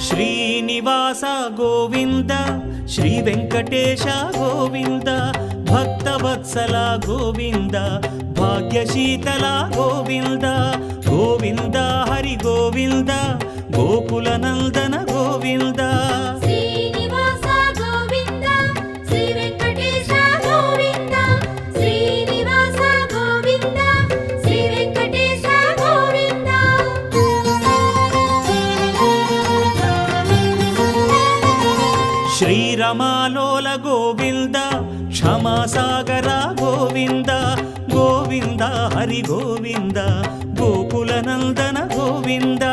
Srinivasa Govinda Shri Venkatesha Govinda Bhaktavatsala Govinda భాగ్యశీతల Govinda Govinda Hari Govinda Gokula Nandana Govinda Srinivasa Govinda Shri Venkatesha Govinda Srinivasa Govinda Shri Venkatesha Govinda శ్రీరమాలోల Govinda క్షమాసాగర Govinda Govinda Hari Govinda Gokula Nandana Govinda